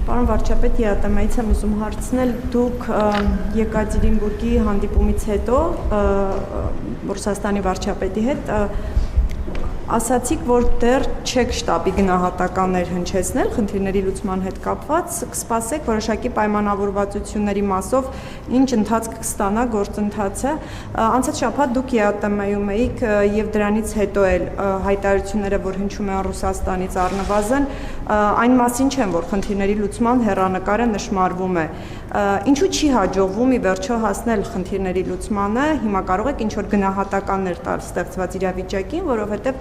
Պարոն վարչապետ, ԵԱՏՄ-ից եմ ուզում հարցնել, դուք Եկատերինբուրգի հանդիպումից հետո Ռուսաստանի վարչապետի հետ ասացիք, որ դեռ չեք շտաբի գնահատականներ հնչեցնել խնդիրների լուծման հետ կապված, կսպասեք որոշակի պայմանավորվածությունների մասով ինչ ընթացք կստանա գործընթացը։ Անցած շաբաթ դուք ԵԱՏՄ-ում էիք եւ դրանից հետո էլ հայտարարությունները, որ հնչում են Ռուսաստանից առնվազն, այն մասին չեն, որ խնդիրների լուծման հեռանկարը նշмарվում է։ Ինչու չի հաջողվում ի վերջո հասնել խնդիրների լուծմանը, հիմա կարող եք ինչ-որ գնահատականներ տալ ստեղծված իրավիճակին, որովհետև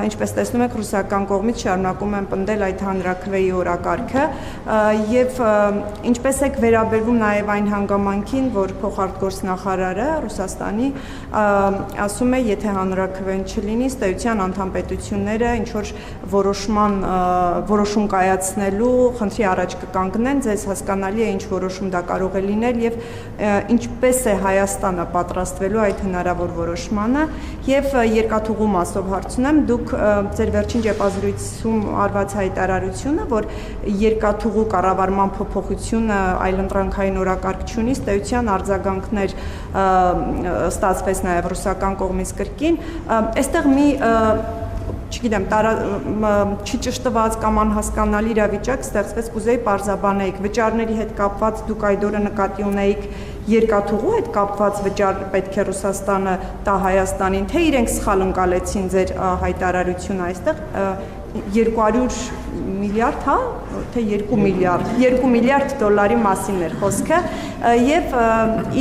ինչպես տեսնում եք ռուսական կողմից շարունակում են պնդել այդ հանրաքվեի օրակարգը եւ ինչպես եք վերաբերվում նաեւ այն հանգամանքին, որ փոխարտգործնախարարը Ռուսաստանի ասում է, եթե հանրաքվեն չլինի, ըստ էության անդամ պետությունները ինչ որ որոշում կայացնելու խնդրի առաջ կկանգնեն, ձեզ հասկանալի է ինչ որոշում դա կարող է լինել եւ ինչպես է Հայաստանը պատրաստվելու այդ հնարավոր որոշմանը եւ երկաթուղու մասով հարցնեմ դուք ձեր վերջին ճեպազրույցում արված հայտարարությունը որ երկաթուղու կառավարման փոփոխությունը այլընտրանքային օրակարգ չունի ըստ էության արձագանքներ ստացվեց նաեւ ռուսական կողմից կրկին այստեղ մի չգիտեմ, չճշտված կամ անհասկանալի իրավիճակ ստեղծվեց կուզեի պարզաբանեիք վճարների հետ կապված դուք այդ օրը նկատի ունեիք երկաթուղու հետ կապված վճար պետք է Ռուսաստանը տա Հայաստանին, թե իրենք սխալ ընկալեցին ձեր հայտարարությունը այստեղ 200 միլիարդ, հա, թե 2 միլիարդ դոլարի մասին էր խոսքը եւ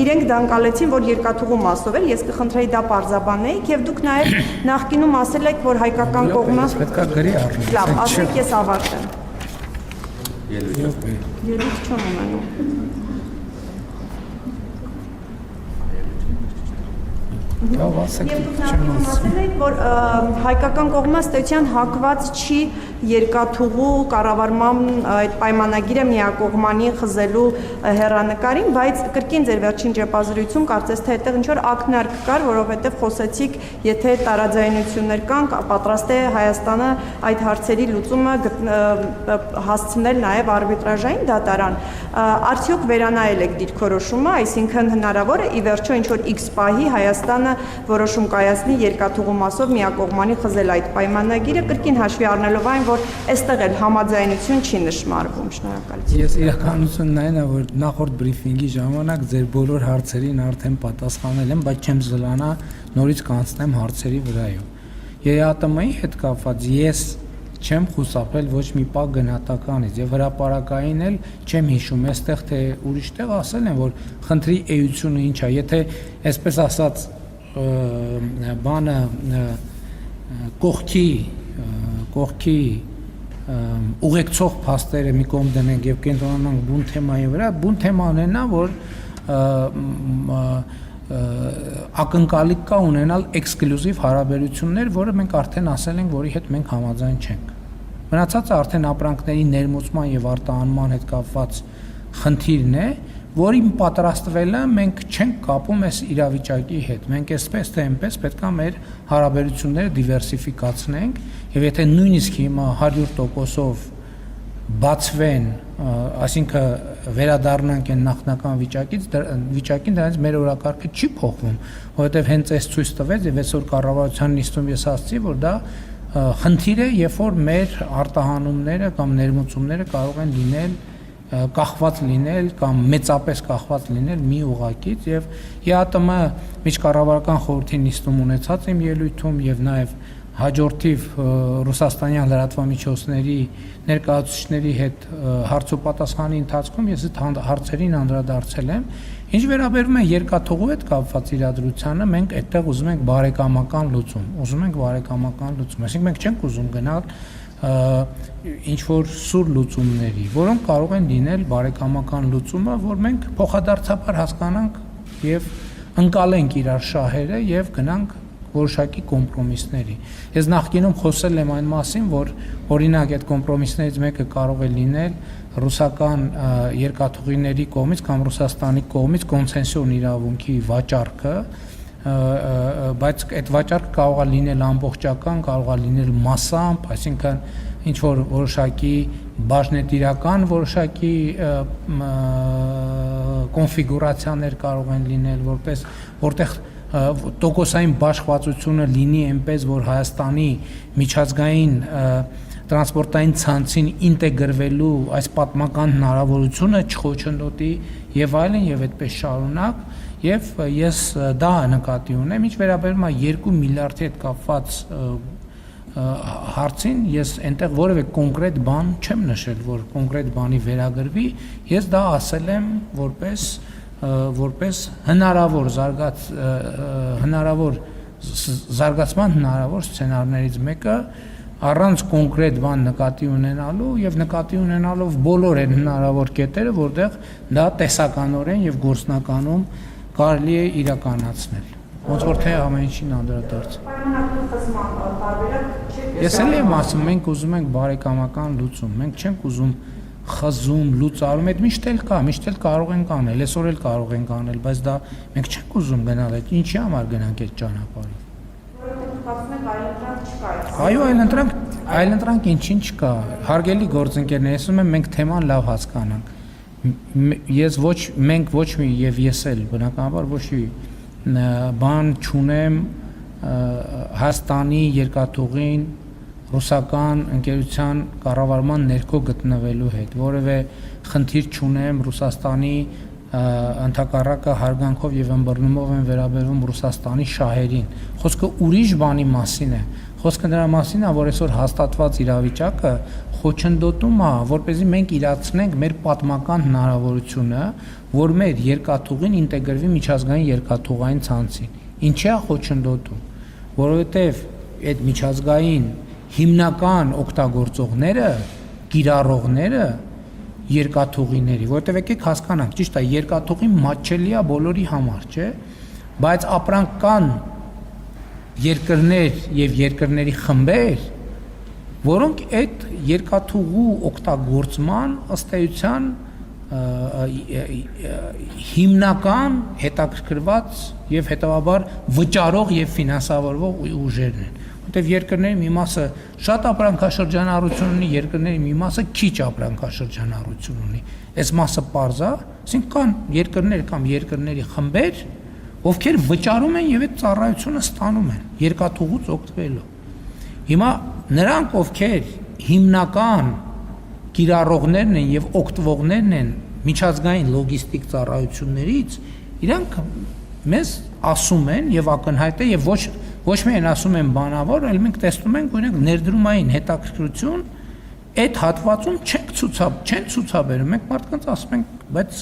իրենք դա ընկալեցին, որ երկաթուղու մասով էր, ես կխնդրեի դա պարզաբանեիք եւ դուք նաեւ նախկինում ասել եք, որ հայկական կողմը պետք է գրի առնի։ Լավ, ասեք ես ավարտեմ։ Ելույթ չեմ ունենում։ Եվ դուք նախկինում ասել եք, որ հայկական կողմը ըստ էության հակված չի երկաթուղու կառավարման այդ պայմանագիրը միակողմանի խզելու հեռանկարին, բայց կրկին ձեր վերջին ճեպազրույցում կարծես թե այդտեղ ինչ-որ ակնարկ կար, որովհետև խոսեցիք, եթե տարաձայնություններ կան, պատրաստ է Հայաստանը այդ հարցերի լուծումը հասցնել նաև արբիտրաժային դատարան։ Արդյոք վերանայել եք դիրքորոշումը, այսինքն հնարավոր է ի վերջո ինչ-որ X պահի Հայաստանը որոշում կայացնի երկաթուղու մասով միակողմանի խզել այդ պայմանագիրը, կրկին հաշվի առնելով այն, որ այստեղ էլ համաձայնություն չի նշмарվում, շնորհակալություն։ Ես իրականությունն այն է, որ նախորդ բրիֆինգի ժամանակ ձեր բոլոր հարցերին արդեն պատասխանել եմ, բայց չեմ զլանա նորից կանցնեմ հարցերի վրայով։ ԵԱՏՄ-ի հետ կապված ես չեմ խուսափել ոչ մի պահ գնահատականից եւ հրապարակային էլ չեմ հիշում այստեղ թե ուրիշ տեղ ասել են որ խնդրի էությունը ինչ է եթե այսպես ասած բանը կողքի ուղեկցող փաստերը մի կողմ դնենք եւ կենտրոնանանք բուն թեմայի վրա բուն թեման է նա որ ակնկալիք կա ունենալ էքսկլյուզիվ հարաբերություններ, որը մենք արդեն ասել ենք, որի հետ մենք համաձայն չենք։ Մնացածը արդեն ապրանքների ներմուծման եւ արտահանման հետ կապված խնդիրն է, որին պատրաստվելը մենք չենք կապում այս իրավիճակի հետ։ Մենք այսպես թե այնպես պետքա մեր հարաբերությունները դիվերսիֆիկացնենք եւ եթե նույնիսկ հիմա 100%-ով բացվեն, այսինքն վերադառնանք այն նախնական վիճակին, դրանից մեր օրակարգը չի փոխվում, որովհետև հենց այս ցույց տվեց եւ այսօր կառավարության նիստում ես ասացի, որ դա խնդիր է, երբ որ մեր արտահանումները կամ ներմուծումները կարող են լինել կախված լինել կամ մեծապես կախված լինել մի ուղղակից եւ ԵԱՏՄ միջկառավարական խորհրդի նիստում ունեցած իմ ելույթում եւ նաեւ հաջորդիվ ռուսաստանյան լրատվամիջոցների ներկայացուցիչների հետ հարցոպատասխանի ընթացքում ես այդ հարցերին անդրադարձել եմ։ Ինչ վերաբերում է երկաթուղու հետ կապված իրադրությանը, մենք այդտեղ ուզում ենք բարեկամական լուծում, այսինքն մենք չենք ուզում գնալ ինչ որ սուր լուծումների, որոնք կարող են լինել բարեկամական լուծումը, որ մենք փոխադարձաբար հասկանանք եւ ընկալենք իրար շահերը եւ գնանք որոշակի կոմպրոմիսների։ Ես նախկինում խոսել եմ այն մասին, որ օրինակ այդ կոմպրոմիսներից մեկը կարող է լինել ռուսական երկաթուղիների կողմից կամ Ռուսաստանի կողմից կոնցեսիոն իրավունքի վաճառքը, բայց այդ վաճառքը կարող է լինել ամբողջական, կարող է լինել մասամբ, այսինքն ինչ որ որոշակի բաժնետիրական որոշակի կոնֆիգուրացիաներ կարող են լինել, որտեղ տոկոսային բաշխվածությունը լինի այնպես, որ Հայաստանի միջազգային տրանսպորտային ցանցին ինտեգրվելու այս պատմական հնարավորությունը չխոչընդոտի եւ այլն եւ այդպես շարունակ եւ ես դա նկատի ունեմ ինչ վերաբերում է 2 միլիարդի հետ կապված հարցին ես այնտեղ որևէ կոնկրետ բան չեմ նշել որ կոնկրետ բանի վերագրվի ես դա ասել եմ որպես հնարավոր զարգացման հնարավոր սցենարներից մեկը առանց կոնկրետ բան նկատի ունենալու եւ նկատի ունենալով բոլոր այն հնարավոր կետերը, որտեղ դա տեսականորեն եւ գործնականում կարելի է իրականացնել։ Ոնց որ թե ամեն ինչին անդրադարձ։ Պայմանական խզման տարբերակ չէ։ Ես էլ եմ ասում, մենք ուզում ենք բարեկամական լուծում, մենք չենք ուզում խզում, լուծարում, այդ միշտ էլ կա, միշտ էլ կարող ենք անել, այսօր էլ կարող ենք անել, բայց դա մենք չենք ուզում գնալ այդ, ինչի համար գնանք այդ ճանապարհով։ Այո, այլընտրանք ինչին չկա։ Հարգելի գործընկերներ, ասում եմ մենք թեման լավ հասկանանք։ Մենք ոչ մի եւ ես էլ բնականաբար ոչ մի բան չունեմ Հայաստանի երկաթուղին ռուսական ընկերության կառավարման ներքո գտնվելու հետ, որևէ խնդիր չունեմ Ռուսաստանի ընդհակառակը հարգանքով եւ ըմբռնումով են վերաբերվում Ռուսաստանի շահերին։ Խոսքը ուրիշ բանի մասին է։ Խոսքը նրա մասին է, որ այսօր հաստատված իրավիճակը խոչընդոտում է, որպեսզի մենք իրացնենք մեր պատմական հնարավորությունը, որ մեր երկաթուղին ինտեգրվի միջազգային երկաթուղային ցանցին։ Ինչի է խոչընդոտում, որովհետեւ այդ միջազգային հիմնական օգտագործողները, կիրառողները երկաթուղիների, որտեղ եկեք հասկանանք, ճիշտ է, երկաթուղին մատչելի է բոլորի համար, չէ՞, բայց ապրանք կան երկրներ եւ երկրների խմբեր, որոնք այդ երկաթուղու օգտագործման ըստ էության հիմնական հետաքրքրված եւ հետեւաբար վճարող եւ ֆինանսավորող ուժերն են, որտեղ երկրների մի մասը շատ ապրանքաշրջանառություն ունի, երկրների մի մասը քիչ ապրանքաշրջանառություն ունի։ Այս մասը պարզ է, ասենք կան երկրներ կամ երկրների խմբեր, ովքեր վճարում են եւ այդ ծառայությունը ստանում են երկաթուղուց օգտվելով։ Հիմա նրանք, ովքեր հիմնական կիրառողներն են եւ օգտվողներն են միջազգային լոգիստիկ ծառայություններից, իրանք մեզ ասում են եւ ակնհայտ է եւ ոչ միայն ասում են բանավոր, այլ մենք տեսնում ենք, օրինակ ներդրումային հետաքրքրություն այդ հատվածում չեն ցուցաբերում։ Մենք մարդկանց ասում ենք, բայց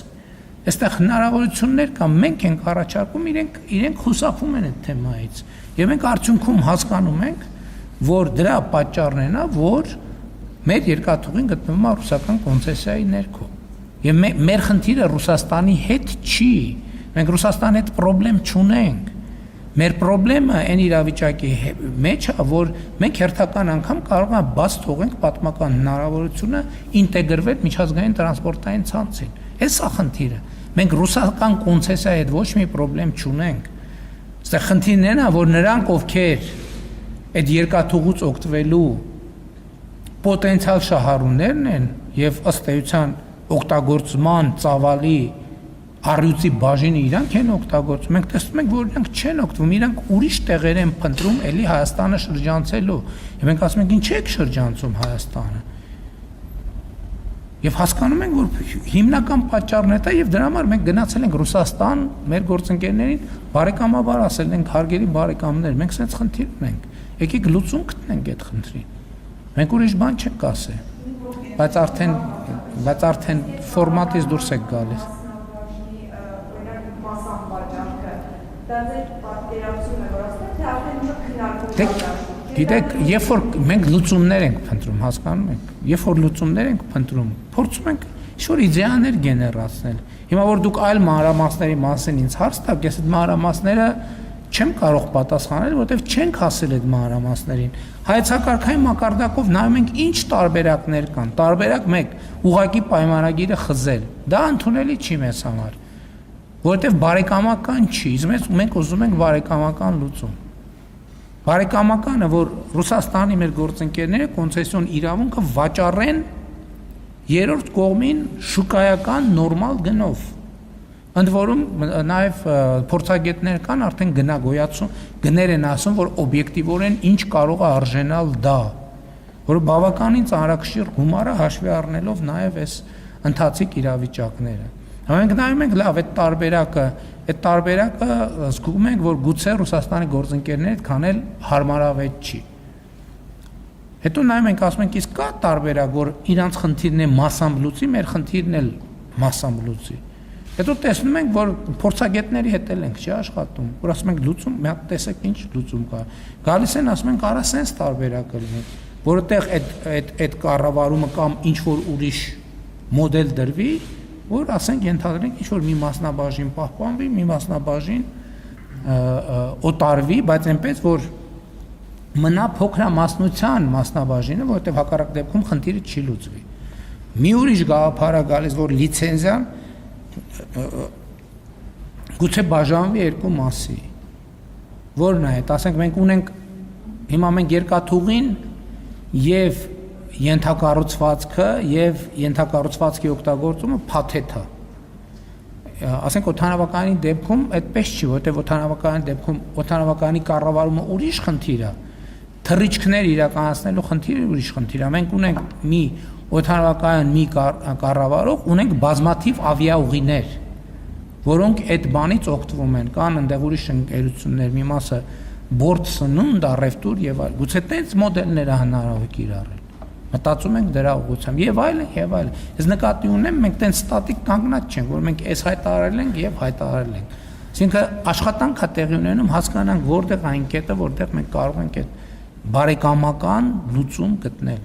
այստեղ հնարավորություններ կան, մենք ենք առաջարկում, իրենք խուսափում են այդ թեմայից։ Եվ մենք արդյունքում հասկանում ենք, որ դրա պատճառն է, որ մեր երկաթուղին գտնվում է ռուսական կոնցեսիայի ներքո։ Եվ մեր խնդիրը Ռուսաստանի հետ չի։ Մենք Ռուսաստանի հետ խնդրեմ չունենք։ Մեր խնդրեմը այն իրավիճակի մեջ է, որ մենք հերթական անգամ կարող ենք բաց թողենք պատմական հնարավորությունը ինտեգրվել միջազգային տրանսպորտային ցանցին։ Այս է խնդիրը։ Մենք ռուսական կոնցեսիայի հետ ոչ մի խնդրեմ չունենք։ Այստեղ խնդիրն է, որ նրանք, ովքեր այդ երկաթուղուց օգտվելու պոտենցիալ շահառուներն են եւ ըստ էության օգտագործման ծավալի առյուծի բաժինը իրանք են օգտագործում։ Մենք տեսնում ենք, որ իրանք չեն օգտվում, իրանք ուրիշ տեղեր են փնտրում էլի Հայաստանը շրջանցելու։ Եվ մենք ասում ենք, ինչ եք շրջանցում Հայաստանը։ Եվ հասկանում ենք, որ հիմնական պատճառն է դա եւ դրա համար մենք գնացել ենք Ռուսաստան, մեր գործընկերներին բարեկամաբար ասել ենք, հարգելի բարեկամներ, մենք սենց խնդիր ունենք։ Եկեք լուծում գտնենք այդ խնդրին։ Մենք ուրիշ բան չենք ասել, բայց արդեն ֆորմատից դուրս եք գալիս։ Գիտեք, երբ որ մենք լուծումներ ենք փնտրում, հասկանում եք, երբ որ լուծումներ ենք փնտրում, փորձում ենք ինչ-որ իդեաներ գեներացնել։ Հիմա որ դուք այլ մանրամասների մասին ինձ հարց տաք, ես այդ մանրամասները չեմ կարող պատասխանել, որովհետև չենք հասել այդ մանրամասներին։ Հայեցակարգային մակարդակով նայում ենք ինչ տարբերակներ կան։ Տարբերակ 1՝ ուղղակի պայմանագիրը խզել։ Դա ընդունելի չի մեզ համար, որովհետև բարեկամական չի, իսկ մենք ուզում ենք բարեկամական լուծում։ Բարեկամականը, որ Ռուսաստանի մեր գործընկերները կոնցեսիոն իրավունքը վաճառեն երրորդ կողմին շուկայական նորմալ գնով։ Ընդ որում նաև փորձագետներ կան արդեն գնագոյացում, գներ են ասում, որ օբյեկտիվորեն ինչ կարող է արժենալ դա, որ բավականին ծանրակշիռ գումարը հաշվի առնելով նաև այս ընթացիկ իրավիճակները։ Մենք նայում ենք լավ այդ տարբերակը զգում ենք, որ գուցե Ռուսաստանի գործընկերները այդքան էլ հարմարավետ չի։ Հետո նայում ենք, ասում ենք, իսկ կա տարբերակ, որ իրանց խնդիրն է massամբ լուծի, մեր խնդիրն էլ massամբ լուծի։ Հետո տեսնում ենք, որ փորձագետների հետ էլ ենք չի աշխատում, որ ասում ենք լուծում, մի հատ տեսեք ինչ լուծում կա։ Գալիս են ասում ենք, արա սենց տարբերակը լինի, որովհետև այդ կառավարումը կամ ինչ որ ուրիշ մոդել դրվի, որ ասենք ենթադրենք ինչ որ մի մասնաբաժին պահպանվի, մի մասնաբաժին օտարվի, բայց այնպես որ մնա փոքրամասնության մասնաբաժինը, որովհետև հակառակ դեպքում խնդիրը չի լուծվի։ Մի ուրիշ գաղափար է գալիս, որ լիցենզիան գուցե բաժանվի երկու մասի, որն է, ասենք մենք ունենք հիմա մենք երկաթուղին եւ ենթակառուցվածքը եւ ենթակառուցվածքի օգտագործումը փաթեթ է։ Ասենք օդանավականի դեպքում այդպես չի, որտեղ օդանավականի դեպքում օդանավականի կառավարումը ուրիշ խնդիր է, թռիչքներ իրականացնելու խնդիրը ուրիշ խնդիր է։ Մենք ունենք մի օդանավակայան մի կառավարող, ունենք բազմաթիվ ավիաուղիներ, որոնք այդ բանից օգտվում են, կան այնտեղ ուրիշ ընկերություններ, մի մասը բորդ սնունդ, առևտուր եւ այլ։ Գուցե տենց մոդելները հնարավոր է կիրառել։ Մտածում ենք դրա ուղղությամբ եւ այլն եւ այլն։ Ես նկատի ունեմ, մենք տենց ստատիկ կանգնած չենք, որ մենք այս հայտարարել ենք եւ հայտարարել ենք։ Այսինքն աշխատանք է տեղի ունենում, հասկանանք որտեղ այն կետը, որտեղ մենք կարող ենք այդ բարեկամական լուծում գտնել։